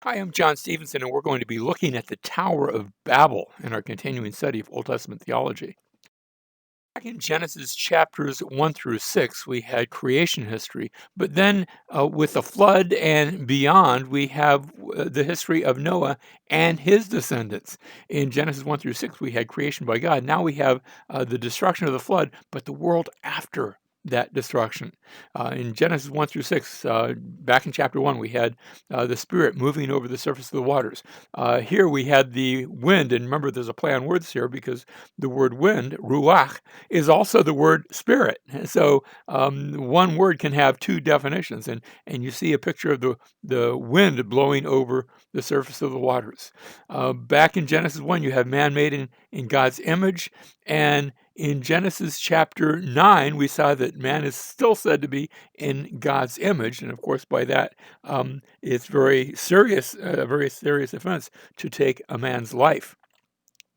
Hi, I'm John Stevenson, and we're going to be looking at the Tower of Babel in our continuing study of Old Testament theology. Back in Genesis chapters 1 through 6, we had creation history, but then with the flood and beyond, we have the history of Noah and his descendants. In Genesis 1 through 6, we had creation by God. Now we have the destruction of the flood, but the world after that destruction. In Genesis 1 through 6, back in chapter 1, we had the Spirit moving over the surface of the waters. Here we had the wind, and remember there's a play on words here because the word wind, ruach, is also the word spirit. So one word can have two definitions, and you see a picture of the wind blowing over the surface of the waters. Back in Genesis 1, you have man made in God's image, and in Genesis chapter 9, we saw that man is still said to be in God's image, and of course by that, it's very serious, a very serious offense to take a man's life.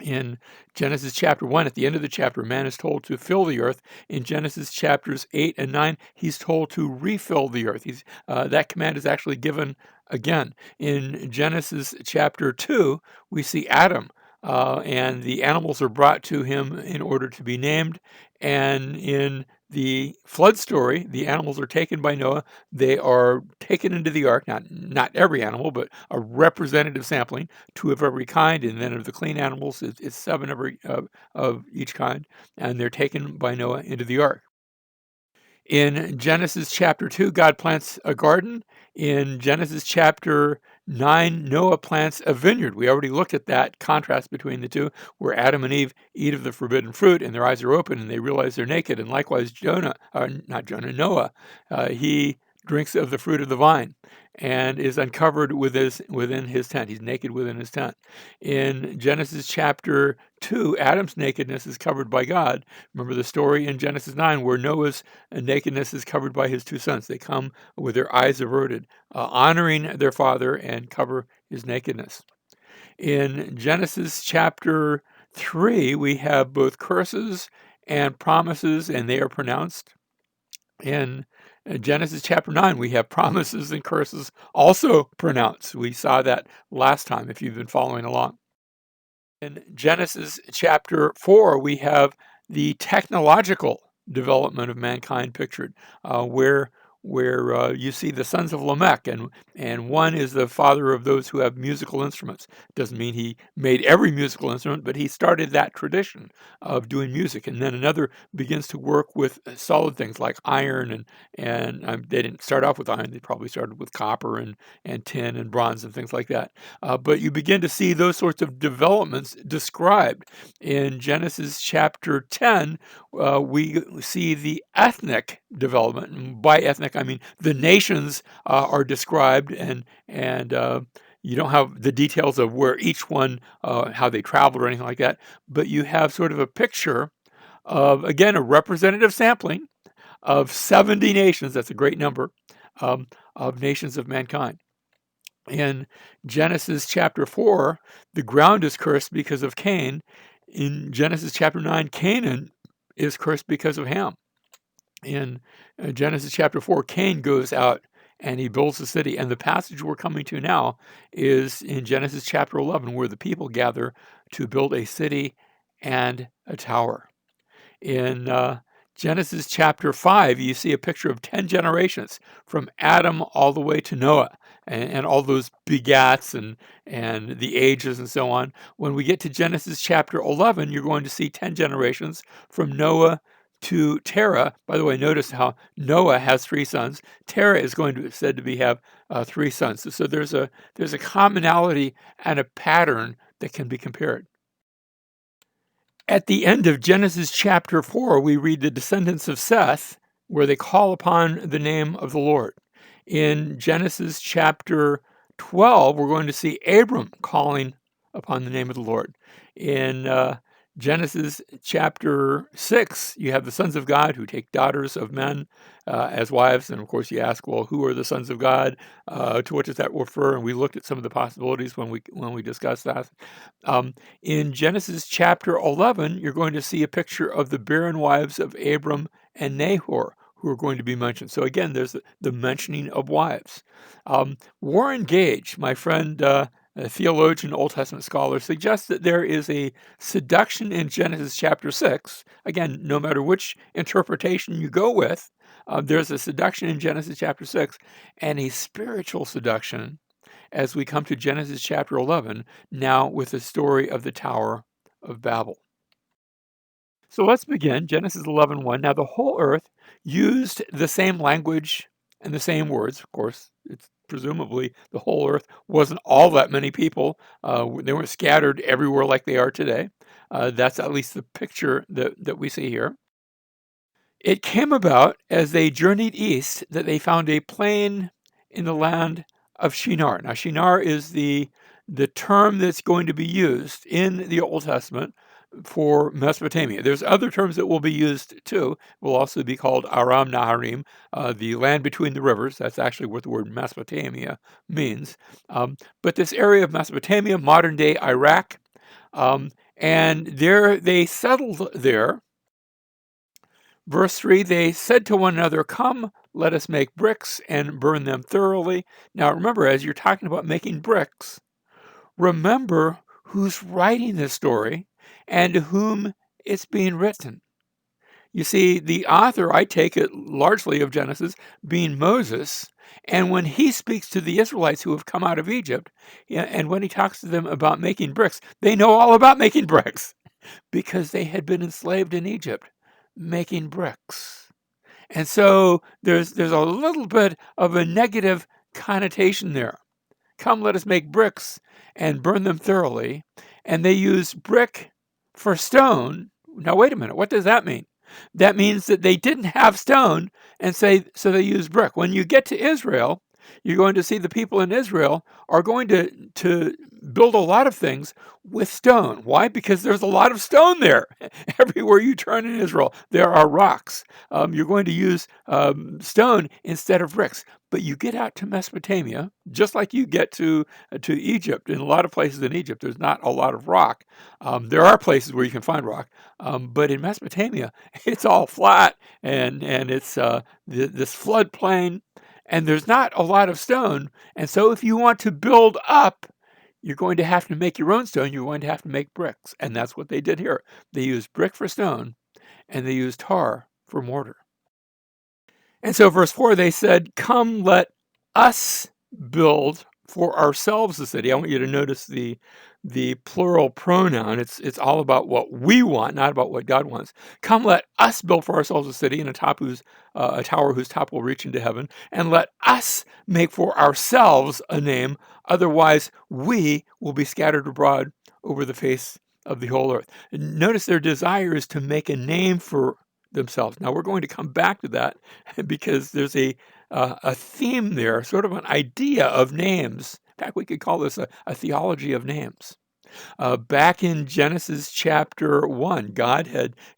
In Genesis chapter 1, at the end of the chapter, man is told to fill the earth. In Genesis chapters 8 and 9, he's told to refill the earth. That command is actually given again. In Genesis chapter 2, we see Adam, and the animals are brought to him in order to be named. And in the flood story, the animals are taken by Noah. They are taken into the ark, not every animal, but a representative sampling, 2 of every kind, and then of the clean animals, it's 7 of each kind, and they're taken by Noah into the ark. In Genesis chapter 2, God plants a garden. In Genesis chapter 9, Noah plants a vineyard. We already looked at that contrast between the two, where Adam and Eve eat of the forbidden fruit and their eyes are open and they realize they're naked. And likewise, Noah, he drinks of the fruit of the vine and is uncovered within his tent. He's naked within his tent. In Genesis chapter 2, Adam's nakedness is covered by God. Remember the story in Genesis 9 where Noah's nakedness is covered by his 2 sons. They come with their eyes averted, honoring their father and cover his nakedness. In Genesis chapter 3, we have both curses and promises, and they are pronounced. In Genesis chapter 9, we have promises and curses also pronounced. We saw that last time if you've been following along. In Genesis chapter 4, we have the technological development of mankind pictured, where you see the Sons of Lamech, and one is the father of those who have musical instruments. Doesn't mean he made every musical instrument, but he started that tradition of doing music. And then another begins to work with solid things like iron, and they didn't start off with iron. They probably started with copper and tin and bronze and things like that. But you begin to see those sorts of developments described. In Genesis chapter 10, we see the ethnic development. And by ethnic, I mean the nations are described, and you don't have the details of where each one, how they traveled or anything like that, but you have sort of a picture of, again, a representative sampling of 70 nations. That's a great number, of nations of mankind. In Genesis chapter 4, the ground is cursed because of Cain. In Genesis chapter 9, Canaan is cursed because of Ham. In Genesis chapter 4, Cain goes out and he builds a city. And the passage we're coming to now is in Genesis chapter 11, where the people gather to build a city and a tower. In Genesis chapter 5, you see a picture of 10 generations from Adam all the way to Noah, and all those begats and the ages and so on. When we get to Genesis chapter 11, you're going to see 10 generations from Noah to Terah. By the way, notice how Noah has 3 sons. Terah is going to said to be have 3 sons. So there's a commonality and a pattern that can be compared. At the end of Genesis chapter 4, we read the descendants of Seth, where they call upon the name of the Lord. In Genesis chapter 12, we're going to see Abram calling upon the name of the Lord. In Genesis chapter 6, you have the sons of God who take daughters of men as wives. And of course, you ask, well, who are the sons of God? To what does that refer? And we looked at some of the possibilities when we discussed that. In Genesis chapter 11, you're going to see a picture of the barren wives of Abram and Nahor, who are going to be mentioned. So again, there's the mentioning of wives. Warren Gage, my friend, a theologian, Old Testament scholar, suggests that there is a seduction in Genesis chapter 6. Again, no matter which interpretation you go with, there's a seduction in Genesis chapter 6 and a spiritual seduction as we come to Genesis chapter 11, now with the story of the Tower of Babel. So let's begin, Genesis 11:1. Now the whole earth used the same language and the same words. Of course, it's presumably the whole earth wasn't all that many people. They weren't scattered everywhere like they are today. That's at least the picture that we see here. It came about as they journeyed east that they found a plain in the land of Shinar. Now, Shinar is the term that's going to be used in the Old Testament for Mesopotamia. There's other terms that will be used too. Will also be called Aram Naharim, the land between the rivers. That's actually what the word Mesopotamia means. But this area of Mesopotamia, modern day Iraq, and there they settled there. Verse 3, they said to one another, "Come, let us make bricks and burn them thoroughly." Now remember, as you're talking about making bricks, remember who's writing this story and to whom it's being written. You see, the author, I take it largely of Genesis, being Moses, and when he speaks to the Israelites who have come out of Egypt, and when he talks to them about making bricks, they know all about making bricks because they had been enslaved in Egypt making bricks. And so there's a little bit of a negative connotation there. Come, let us make bricks and burn them thoroughly. And they use brick for stone. Now, wait a minute. What does that mean? That means that they didn't have stone, and so they use brick. When you get to Israel, you're going to see the people in Israel are going to build a lot of things with stone. Why? Because there's a lot of stone there. Everywhere you turn in Israel, there are rocks. You're going to use stone instead of bricks. But you get out to Mesopotamia, just like you get to Egypt. In a lot of places in Egypt, there's not a lot of rock. There are places where you can find rock, but in Mesopotamia, it's all flat and it's this floodplain, and there's not a lot of stone. And so, if you want to build up, you're going to have to make your own stone. You're going to have to make bricks, and that's what they did here. They used brick for stone, and they used tar for mortar. And so, verse 4, they said, "Come, let us build for ourselves a city." I want you to notice the plural pronoun. It's all about what we want, not about what God wants. Come, let us build for ourselves a city, and a tower whose top will reach into heaven, and let us make for ourselves a name. Otherwise, we will be scattered abroad over the face of the whole earth. And notice their desire is to make a name for themselves. Now we're going to come back to that because there's a theme there, sort of an idea of names. In fact, we could call this a theology of names. Back in Genesis chapter 1, God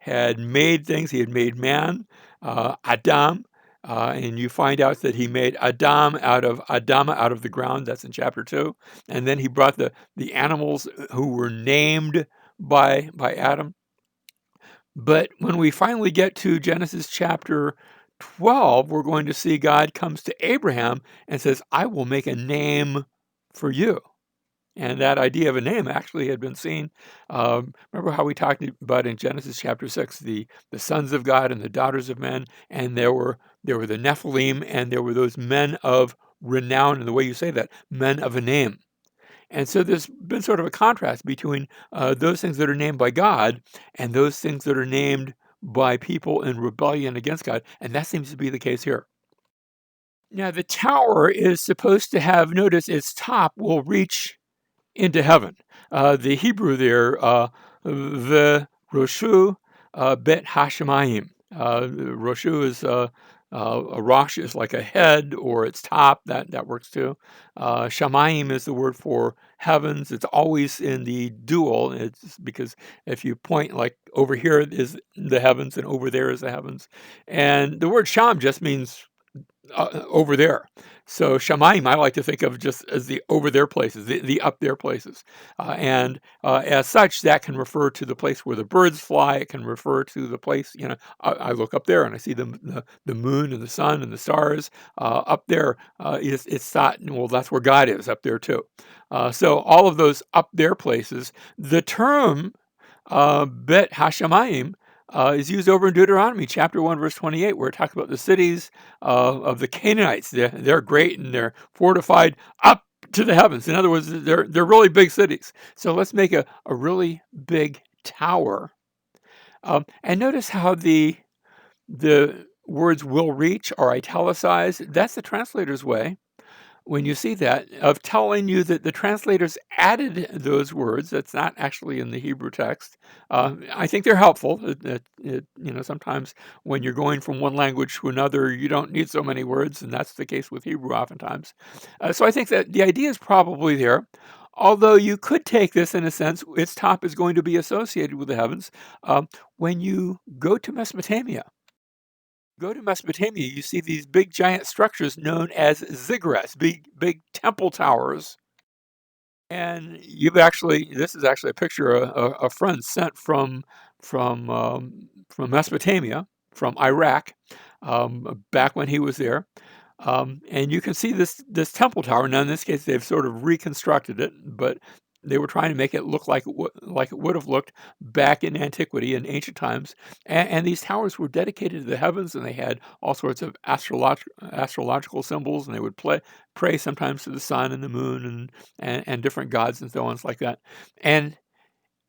had made things. He had made man, Adam, and you find out that he made Adam out of Adama, out of the ground. That's in chapter 2. And then he brought the animals who were named by Adam. But when we finally get to Genesis chapter 12, we're going to see God comes to Abraham and says, "I will make a name for you." And that idea of a name actually had been seen. Remember how we talked about in Genesis chapter 6, the sons of God and the daughters of men, and there were the Nephilim, and there were those men of renown, and the way you say that, men of a name. And so there's been sort of a contrast between those things that are named by God and those things that are named by people in rebellion against God. And that seems to be the case here. Now, the tower is supposed to have, notice its top will reach into heaven. The Hebrew there, the Roshu Bet Hashemayim. Roshu is a rosh is like a head or its top. That works too. Shamayim is the word for heavens. It's always in the dual. It's because if you point like over here is the heavens and over there is the heavens. And the word sham just means over there. So Shamayim, I like to think of just as the over there places, the up there places. And as such, that can refer to the place where the birds fly. It can refer to the place, I look up there and I see the moon and the sun and the stars. Up there, it's thought, well, that's where God is, up there too. So all of those up there places, the term Bet Hashemayim is used over in Deuteronomy chapter 1, verse 28, where it talks about the cities of the Canaanites. They're great and they're fortified up to the heavens. In other words, they're really big cities. So let's make a really big tower. And notice how the words will reach are italicized. That's the translator's way, when you see that, of telling you that the translators added those words. That's not actually in the Hebrew text. I think they're helpful. Sometimes when you're going from one language to another, you don't need so many words, and that's the case with Hebrew oftentimes. So I think that the idea is probably there. Although you could take this in a sense, its top is going to be associated with the heavens. When you go to Mesopotamia, you see these big giant structures known as ziggurats, big temple towers. And this is actually a picture a friend sent from Mesopotamia, from Iraq, back when he was there. And you can see this temple tower. Now, in this case, they've sort of reconstructed it, but they were trying to make it look like it would have looked back in antiquity, in ancient times. And these towers were dedicated to the heavens, and they had all sorts of astrological symbols, and they would pray sometimes to the sun and the moon and different gods and so on like that. And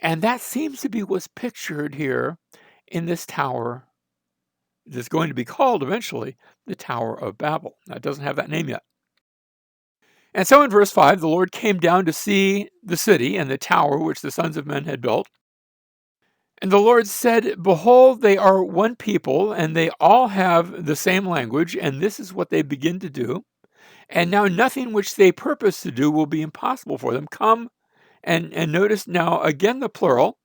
that seems to be what's pictured here in this tower that's going to be called eventually the Tower of Babel. That doesn't have that name yet. And so in verse 5, the Lord came down to see the city and the tower which the sons of men had built. And the Lord said, Behold, they are one people, and they all have the same language, and this is what they begin to do. And now nothing which they purpose to do will be impossible for them. Come, and notice now again the plural.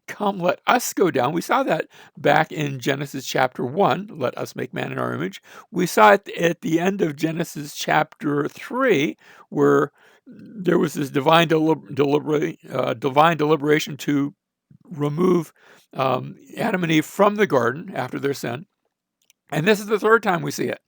Come, let us go down. We saw that back in Genesis chapter 1, let us make man in our image. We saw it at the end of Genesis chapter 3, where there was this divine deliberation to remove Adam and Eve from the garden after their sin. And this is the third time we see it.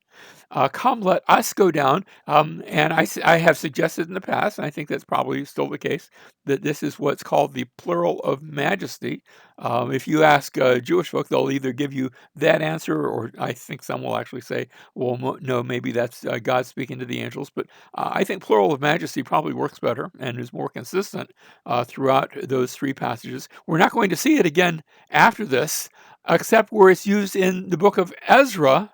Come, let us go down. And I have suggested in the past, and I think that's probably still the case, that this is what's called the plural of majesty. If you ask Jewish folk, they'll either give you that answer, or I think some will actually say, well, no, maybe that's God speaking to the angels. But I think plural of majesty probably works better and is more consistent throughout those three passages. We're not going to see it again after this, except where it's used in the book of Ezra.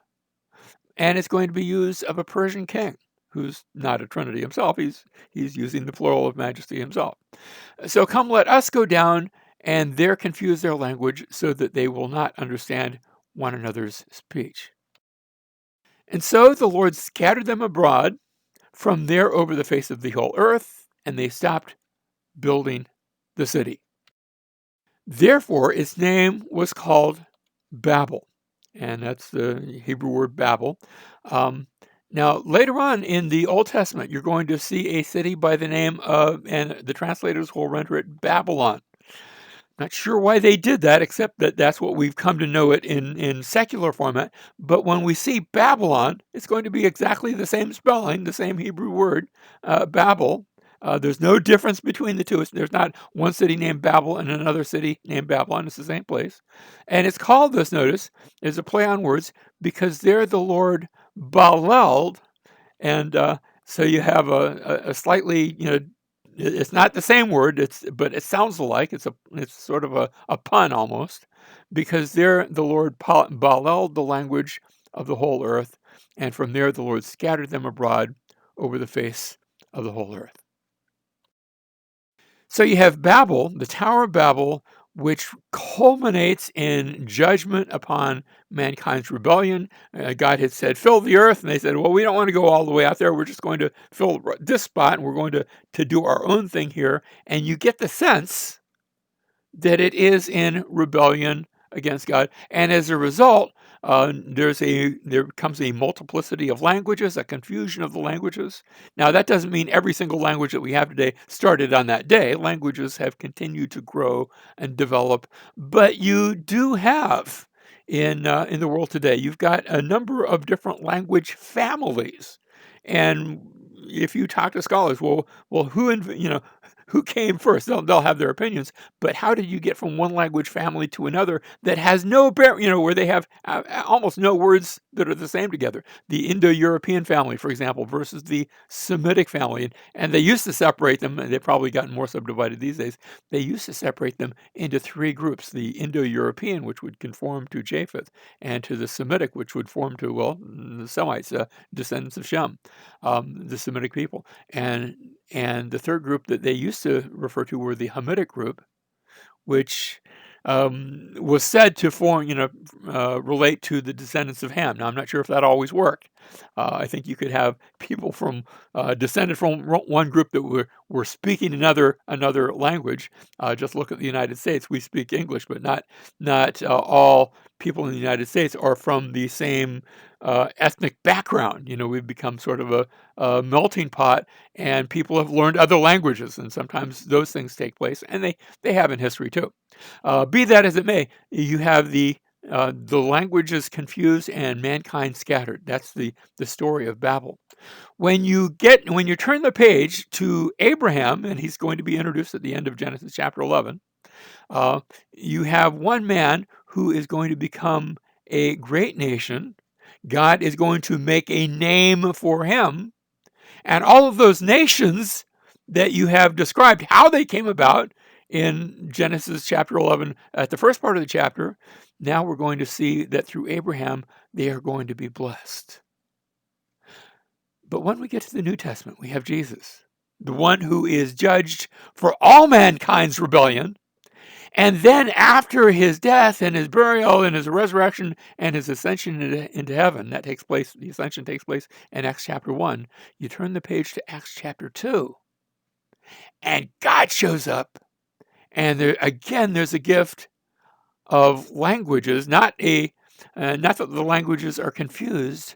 And it's going to be used of a Persian king who's not a Trinity himself. He's using the plural of majesty himself. So come, let us go down and there confuse their language so that they will not understand one another's speech. And so the Lord scattered them abroad from there over the face of the whole earth, and they stopped building the city. Therefore, its name was called Babel. And that's the Hebrew word Babel. Now, later on in the Old Testament, you're going to see a city by the name of, and the translators will render it Babylon. Not sure why they did that, except that that's what we've come to know it in secular format. But when we see Babylon, it's going to be exactly the same spelling, the same Hebrew word, Babel. There's no difference between the two. There's not one city named Babel and another city named Babylon. It's the same place. And it's called this, notice, is a play on words, because there the Lord Baalelled. And so you have a slightly, it's not the same word, but it sounds alike. It's sort of a pun almost, because there the Lord Baalelled the language of the whole earth. And from there the Lord scattered them abroad over the face of the whole earth. So you have Babel, the Tower of Babel, which culminates in judgment upon mankind's rebellion. God had said, fill the earth. And they said, well, we don't want to go all the way out there. We're just going to fill this spot, and we're going to do our own thing here. And you get the sense that it is in rebellion against God. And as a result, There becomes a multiplicity of languages, a confusion of the languages. Now, that doesn't mean every single language that we have today started on that day. Languages have continued to grow and develop, but you do have in the world today, you've got a number of different language families, and if you talk to scholars, well, who came first? They'll have their opinions, but how did you get from one language family to another that has where they have almost no words that are the same together? The Indo-European family, for example, versus the Semitic family, and they used to separate them, and they've probably gotten more subdivided these days. They used to separate them into three groups: the Indo-European, which would conform to Japheth, and to the Semitic, which would form to, well, the Semites, descendants of Shem, the Semitic people, and the third group that they used to refer to were the Hamitic group, which was said to relate to the descendants of Ham. Now, I'm not sure if that always worked. I think you could have people from descended from one group that were speaking another language. Just look at the United States. We speak English, but not all people in the United States are from the same ethnic background. We've become sort of a melting pot, and people have learned other languages, and sometimes those things take place, and they have in history too. Be that as it may, you have the languages confused and mankind scattered. That's the story of Babel. When you turn the page to Abraham, and he's going to be introduced at the end of Genesis chapter 11, you have one man who is going to become a great nation. God is going to make a name for him, and all of those nations that you have described, how they came about in Genesis chapter 11, at the first part of the chapter, now we're going to see that through Abraham, they are going to be blessed. But when we get to the New Testament, we have Jesus, the one who is judged for all mankind's rebellion. And then after his death and his burial and his resurrection and his ascension into heaven, the ascension takes place in Acts chapter 1. You turn the page to Acts chapter 2, and God shows up. And there's a gift of languages, not that the languages are confused,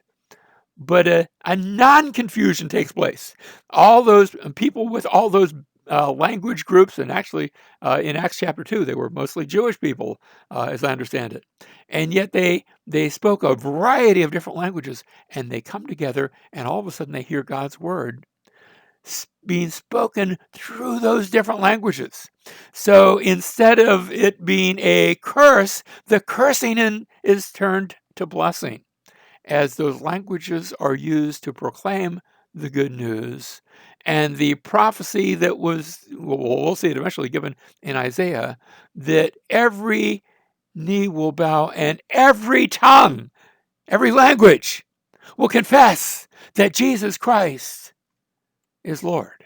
but a non-confusion takes place. All those people with all those language groups, and actually in Acts chapter 2, they were mostly Jewish people, as I understand it. And yet they spoke a variety of different languages, and they come together, and all of a sudden they hear God's word being spoken through those different languages. So instead of it being a curse, the cursing is turned to blessing, as those languages are used to proclaim the good news. And the prophecy that we'll see it eventually given in Isaiah, that every knee will bow and every tongue, every language will confess that Jesus Christ is Lord.